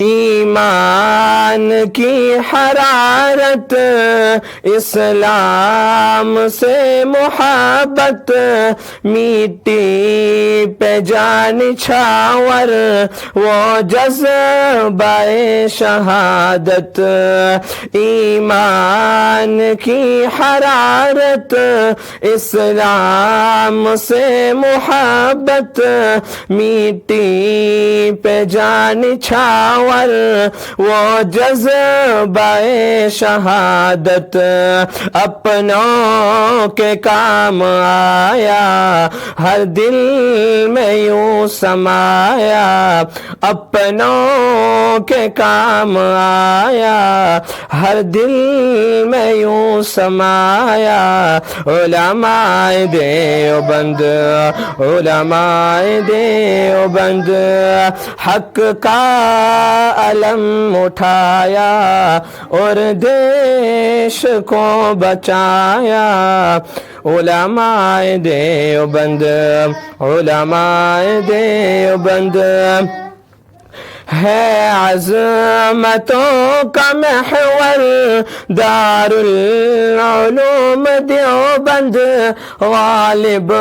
ایمان کی حرارت اسلام سے محبت میٹی پہ جان چھاور وہ جذبہ شہادت ایمان کی حرارت اسلام سے محبت میٹی پہ جان چھاور وہ جذبہ شہادت اپنوں کے کام آیا ہر دل میں یوں سمایا اپنوں کے کام آیا ہر دل میں یوں سمایا علماء دیوبند علماء دیوبند حق کا علم اٹھایا اور دیش کو بچایا علماء دیوبند علماء دیوبند ہے عظمتوں کا محور دار العلوم دیوبند غالب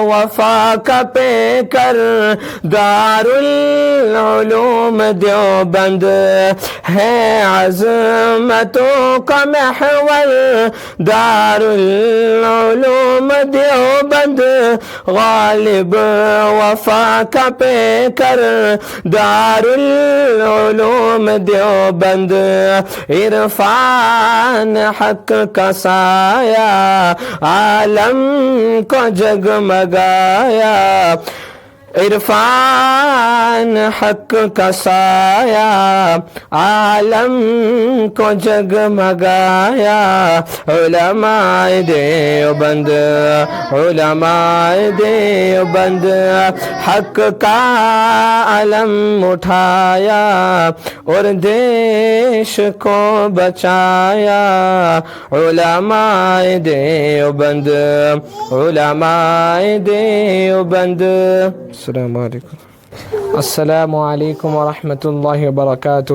وفا کا پیکر دار العلوم دیوبند ہے عظمتوں کا محور دار العلوم دیوبند غالب وفا کا پیکر دار العلوم دیوبند عرفان حق کا سایہ عالم کو جگمگایا عرفان حق کا سایہ عالم کو جگمگایا علماء دیوبند علماء دیوبند حق کا علم اٹھایا اور دیش کو بچایا علماء دیوبند علماء دیوبند السلام علیکم السلام علیکم ورحمۃ اللہ وبرکاتہ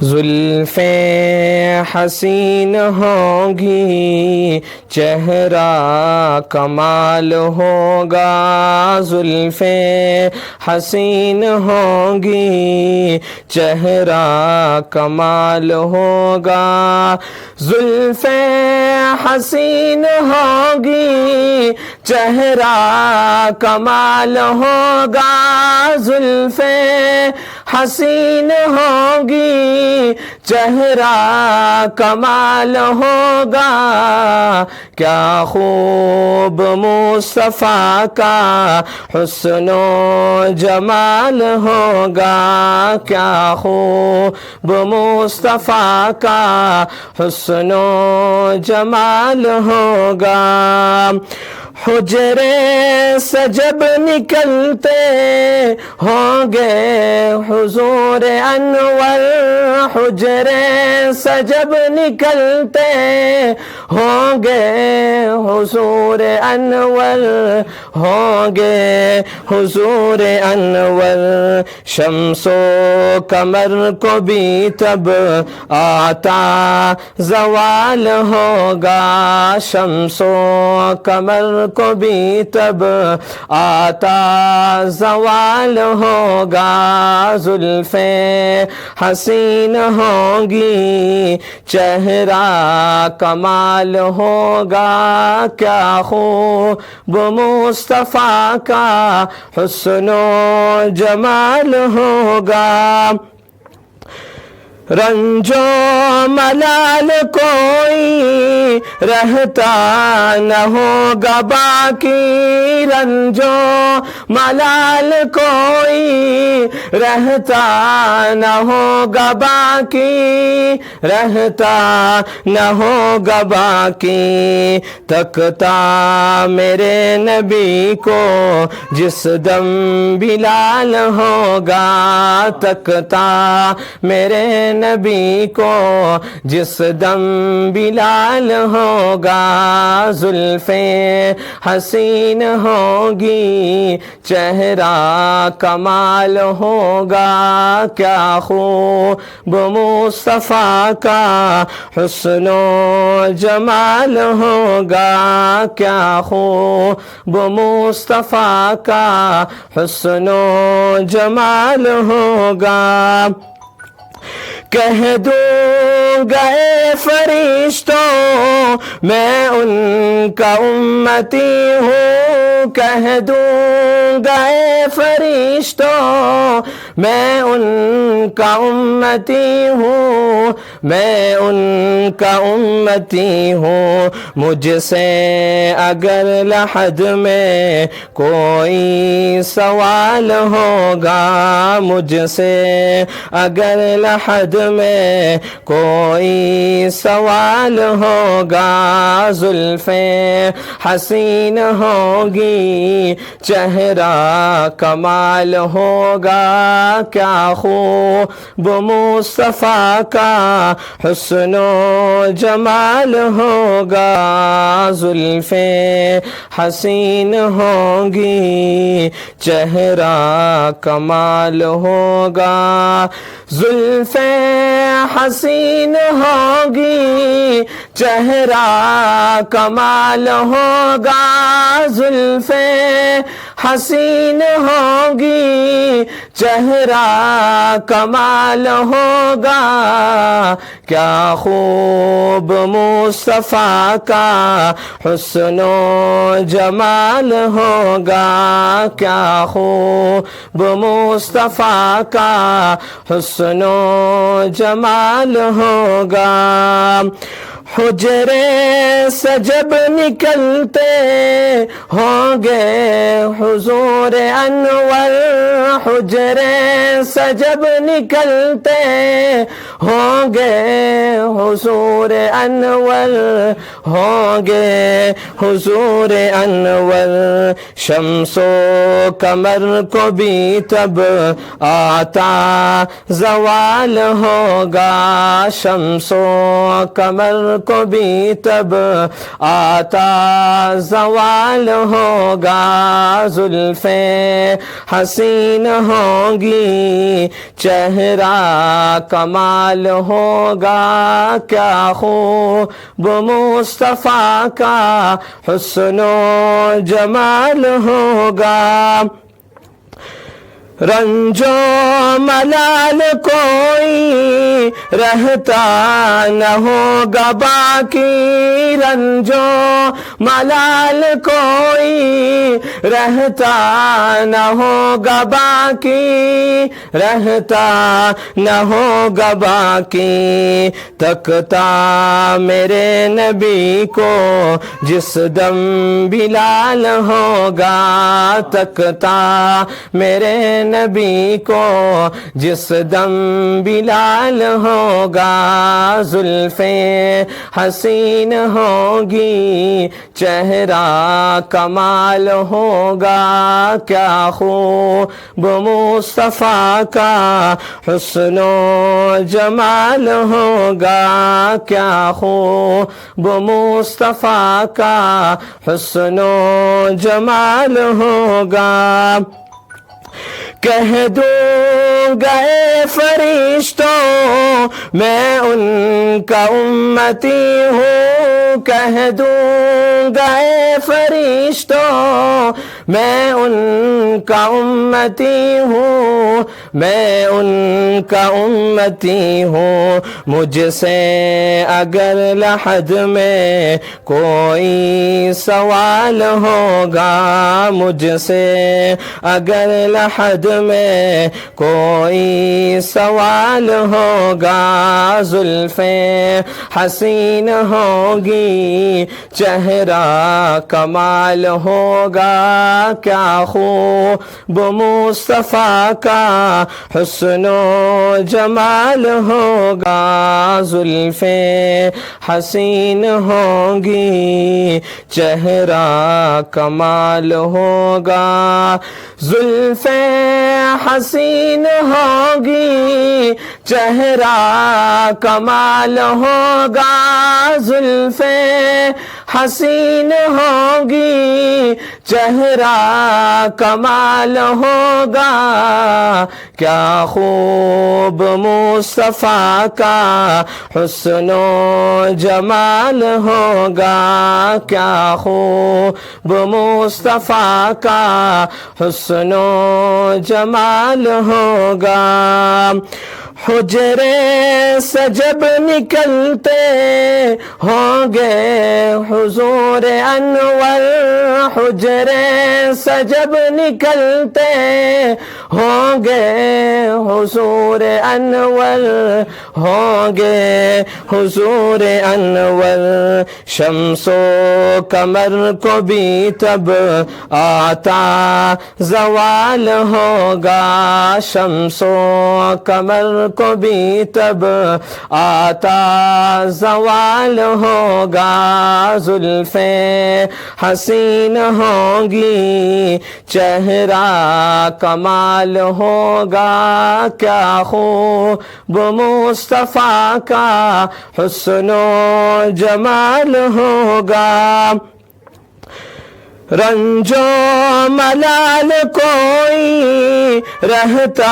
زلفیں حسین ہوں گی چہرہ کمال ہوگا زلفیں حسین ہوں گی چہرہ کمال ہوگا زلفیں حسین ہوں گی چہرہ کمال ہوگا زلفیں حسین ہوں گی چہرہ کمال ہوگا کیا خوب مصطفیٰ کا حسن و جمال ہوگا کیا خوب مصطفیٰ کا حسن و جمال ہوگا حجرے سے جب نکلتے ہوں گے حضور انور حجرے سے جب نکلتے ہوں گے حضور انور ہوں گے حضور انور شمس و قمر کو بھی تب آتا زوال ہوگا شمس و قمر کو بھی تب آتا زوال ہوگا زلفیں حسین ہوں گی چہرہ کمال ہوگا کیا خوب مصطفیٰ کا حسن و جمال ہوگا رنج و ملال کوئی رہتا نہ ہوگا باقی رنج و ملال کوئی رہتا نہ ہوگا باقی رہتا نہ ہوگا باقی تکتا میرے نبی کو جس دم بلال ہوگا تکتا میرے نبی کو جس دم بلال ہوگا زلفیں حسین ہوگی چہرہ کمال ہوگا کیا خوب مصطفیٰ کا حسن و جمال ہوگا کیا خوب مصطفیٰ کا حسن و جمال ہوگا کہہ دوں گئے فرشتوں میں ان کا امتی ہوں کہہ دوں گئے فرشتوں میں ان کا امتی ہوں میں ان کا امتی ہوں مجھ سے اگر لحد میں کوئی سوال ہوگا مجھ سے اگر لحد میں کوئی سوال ہوگا زلفیں حسین ہوگی چہرہ کمال ہوگا کیا خوب مصطفیٰ کا حسن و جمال ہوگا زلفیں حسین ہوگی چہرہ کمال ہوگا زلفیں حسین ہوگی چہرہ کمال ہوگا زلفیں حسین ہوگی چہرہ کمال ہوگا کیا خوب مصطفیٰ کا حسن و جمال ہوگا کیا خوب مصطفیٰ کا حسن و جمال ہوگا حجرے سے جب نکلتے ہوں گے حضور انور حجرے سے جب نکلتے ہوں گے حضور انور ہوں گے حضور انور شمس و قمر کو بھی تب آتا زوال ہوگا شمس و قمر کو بھی تب آتا زوال ہوگا زلفیں حسین ہوگی چہرہ کمال ہوگا کیا خوب مصطفیٰ کا حسن و جمال ہوگا رنج و ملال کوئی رہتا نہ ہوگا باقی رنج و ملال کوئی رہتا نہ ہوگا باقی رہتا نہ ہوگا باقی تکتا میرے نبی کو جس دم بلال ہوگا تکتا میرے نبی کو جس دم بلال ہوگا زلفیں حسین ہوگی چہرہ کمال ہوگا کیا خوب مصطفیٰ کا حسن و جمال ہوگا کیا خوب مصطفیٰ کا حسن و جمال ہوگا کہہ دوں گئے فرشتوں میں ان کا امتی ہوں کہہ دوں گئے فرشتوں میں ان کا امتی ہوں میں ان کا امتی ہوں مجھ سے اگر لحد میں کوئی سوال ہوگا مجھ سے اگر لحد میں کوئی سوال ہوگا زلفیں حسین ہوگی چہرہ کمال ہوگا کیا خوب مصطفیٰ کا حسن و جمال ہوگا زلفیں حسین ہوگی چہرہ کمال ہوگا زلفیں حسین ہوگی چہرہ کمال ہوگا زلفیں حسین ہوگی چہرہ کمال ہوگا کیا خوب مصطفیٰ کا حسن و جمال ہوگا کیا خوب مصطفیٰ کا حسن و جمال ہوگا حجرے سے جب نکلتے ہوں گے حضور انور حجرے سے جب نکلتے ہوں گے حضور انور ہوں گے حضور انور شمس و قمر کو بھی تب آتا زوال ہوگا شمس و قمر کو بھی تب آتا زوال ہوگا زلفیں حسین ہوں گی چہرہ کمال ہوگا کیا خوب مصطفیٰ کا حسن و جمال ہوگا رنج و ملال کوئی رہتا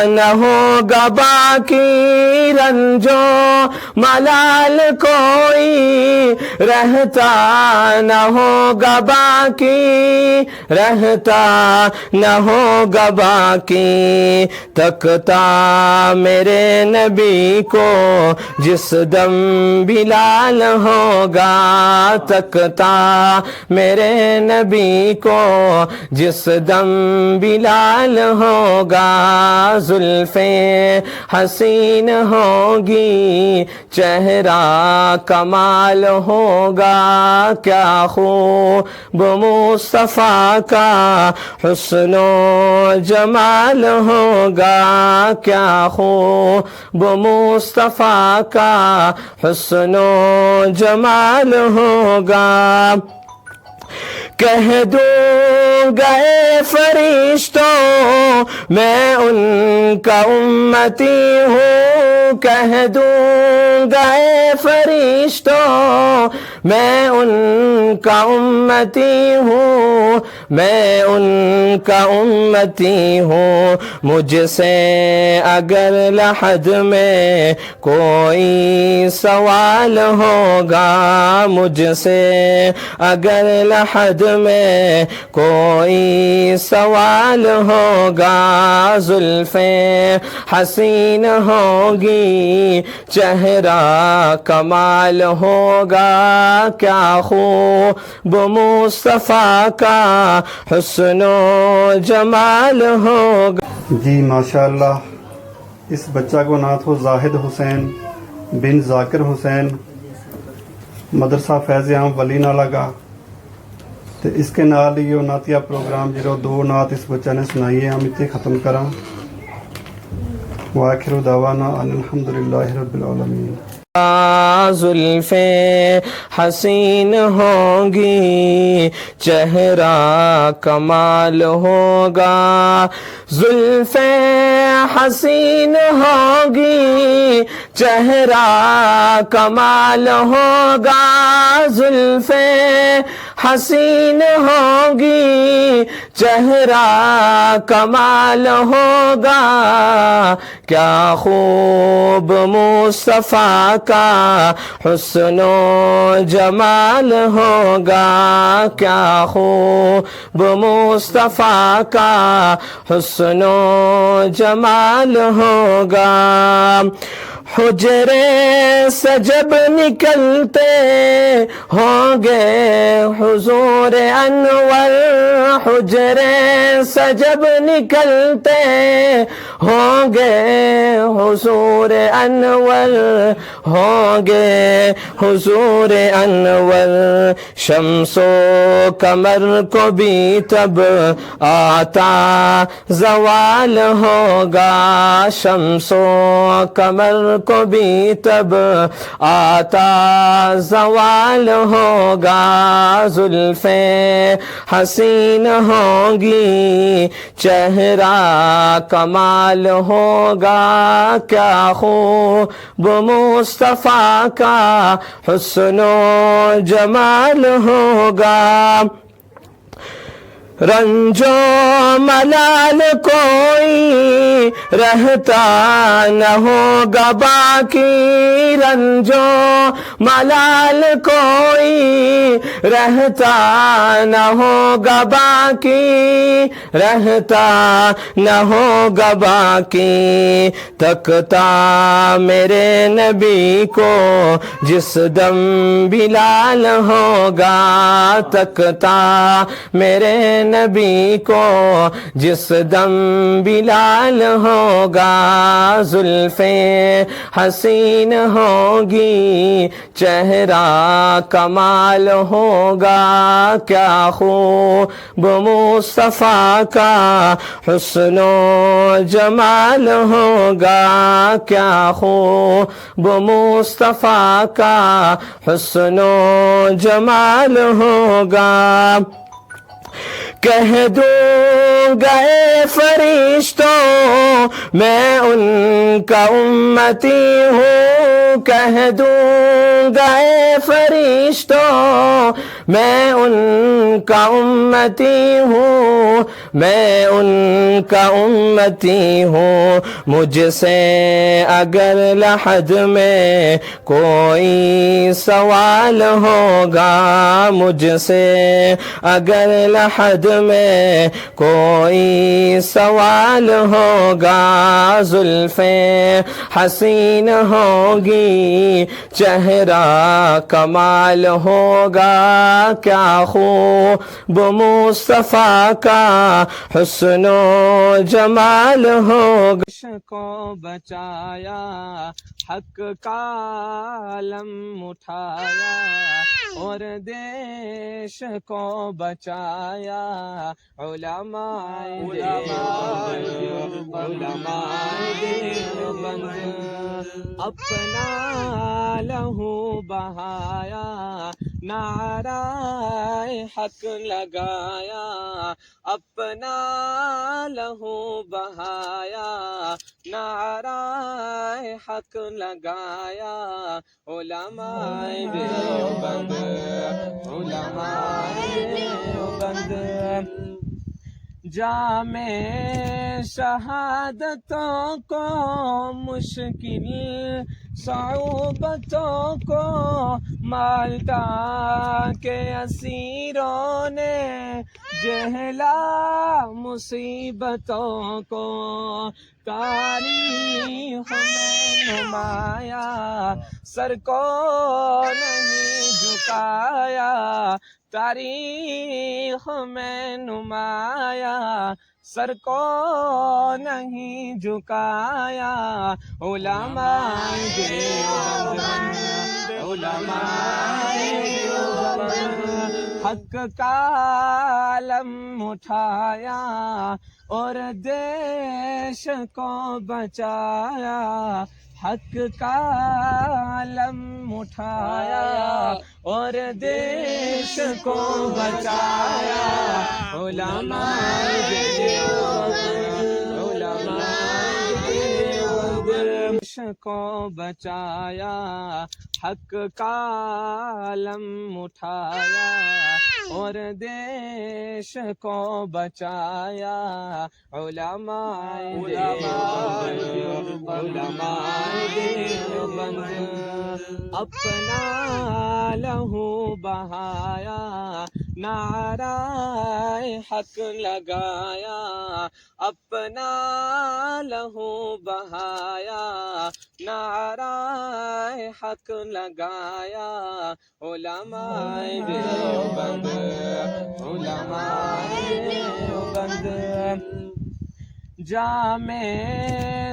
نہ ہوگا باقی رنج و ملال کوئی رہتا نہ ہوگا باقی رہتا نہ ہوگا باقی تکتا میرے نبی کو جس دم بلال ہوگا تکتا میرے نبی کو جس دم بلال ہوگا زلفیں حسین ہوگی چہرہ کمال ہوگا کیا خوب مصطفیٰ کا حسن و جمال ہوگا کیا خوب مصطفیٰ کا حسن و جمال ہوگا کہہ دوں گئے فرشتوں میں ان کا امتی ہوں کہہ دوں گئے فرشتوں میں ان کا امتی ہوں میں ان کا امتی ہوں مجھ سے اگر لحد میں کوئی سوال ہوگا مجھ سے اگر لحد میں کوئی سوال ہوگا زلفیں حسین ہوگی چہرہ کمال ہوگا کیا خوب مصطفیٰ کا حسن و جمال ہوگا جی ماشاءاللہ اس بچہ کو نات ہو زاہد حسین بن ذاکر حسین مدرسہ فیض عام ولی نہ لگا تو اس کے نال ہی نعتیہ پروگرام جڑو دو نعت اس بچہ نے سنائی ہے ہم اتنے ختم کراں وآخر دعوانا ان الحمدللہ رب العالمین زلفیں حسین ہوں گی چہرہ کمال ہوگا زلفیں حسین ہوں گی چہرہ کمال ہوگا زلفیں حسین ہوں گی چہرہ کمال ہوگا کیا خوب مصطفیٰ کا حسن و جمال ہوگا کیا خوب مصطفیٰ کا حسن و جمال ہوگا حجرے سے جب نکلتے ہوں گے حضور انور حجرے سے جب نکلتے ہوں گے حضور انور ہوں گے حضور انور شمس و قمر کو بھی تب آتا زوال ہوگا شمس و قمر کو بھی تب آتا زوال ہوگا، زلفیں حسین ہوں گی، چہرہ کمال ہوگا، کیا خوب مصطفیٰ کا حسن و جمال ہوگا، رنج و ملال کوئی رہتا نہ ہوگا باقی، رنج و ملال کوئی رہتا نہ ہوگا باقی، رہتا نہ ہوگا باقی، تکتا میرے نبی کو جس دم بلال ہوگا، تکتا میرے نبی کو جس دم بلال ہوگا، زلفیں حسین ہوگی، چہرہ کمال ہوگا، کیا خوب مصطفیٰ کا حسن و جمال ہوگا، کیا خوب مصطفیٰ کا حسن و جمال ہوگا، کہہ دوں گے فرشتوں میں ان کا امتی ہوں، کہہ دوں گے فرشتوں میں ان کا امتی ہوں، میں ان کا امتی ہوں، مجھ سے اگر لحد میں کوئی سوال ہوگا، مجھ سے اگر لحد میں کوئی سوال ہوگا، زلفیں حسین ہوگی، چہرہ کمال ہوگا، کیا خوب مصطفیٰ کا حسن و جمال ہوگا، کو بچایا حق کا علم اٹھایا، اور دیش کو بچایا علماء دیوبند، اپنا لہو بہایا، نعرہ حق لگایا، اپنا لہو بہایا، نعرہ حق لگایا، علماء دیوبند، علماء دیوبند، جام شہادتوں کو مشکل صعوبتوں کو مالٹا کے اسیروں نے جہلا مصیبتوں کو، تاریخ میں نمایا سر کو نہیں جھکایا، تاریخ میں نمایا سر کو نہیں جھکایا، علماء دیوبند، علماء دیوبند، حق کا علم اٹھایا اور دیش کو بچایا، حق کا علم اٹھایا اور دیش کو بچایا، علماء دیوبند، علماء دیوبند، دیش کو بچایا، حق کا علم اٹھایا اور دیش کو بچایا، علماء دیوبند، علماء دیوبند، اپنا لہو بہایا، نعرہ حق لگایا، اپنا لہو بہایا، نعرہ حق لگایا، علماء دیوبند، علماء دیوبند، جام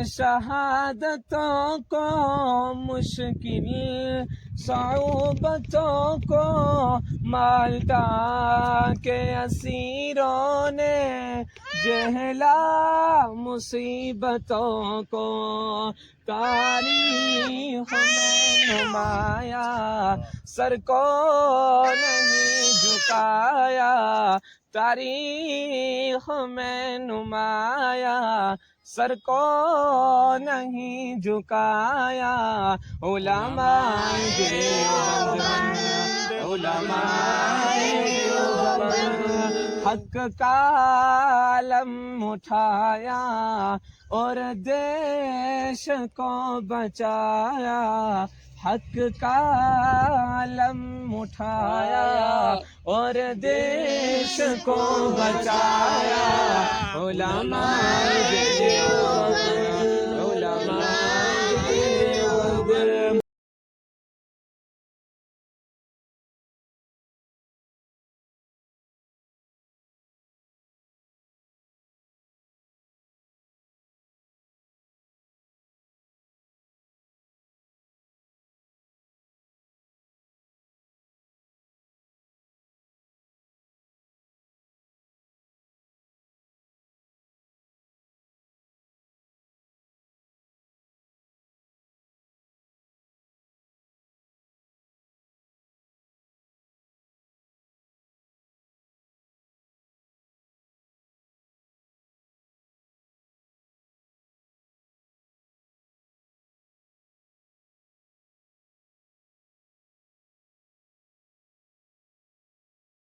شہادتوں کو مشکل صعوبتوں کو مالٹا کے اسیروں نے جہلا مصیبتوں کو تاریخ میں نمایا سر کو نہیں جھکایا تاریخ میں نمایا سر کو نہیں جھکایا علماء دیوبند علماء دیوبند حق کا علم اٹھایا اور دیش کو بچایا حق کا علم اٹھایا اور دیش کو بچایا علماء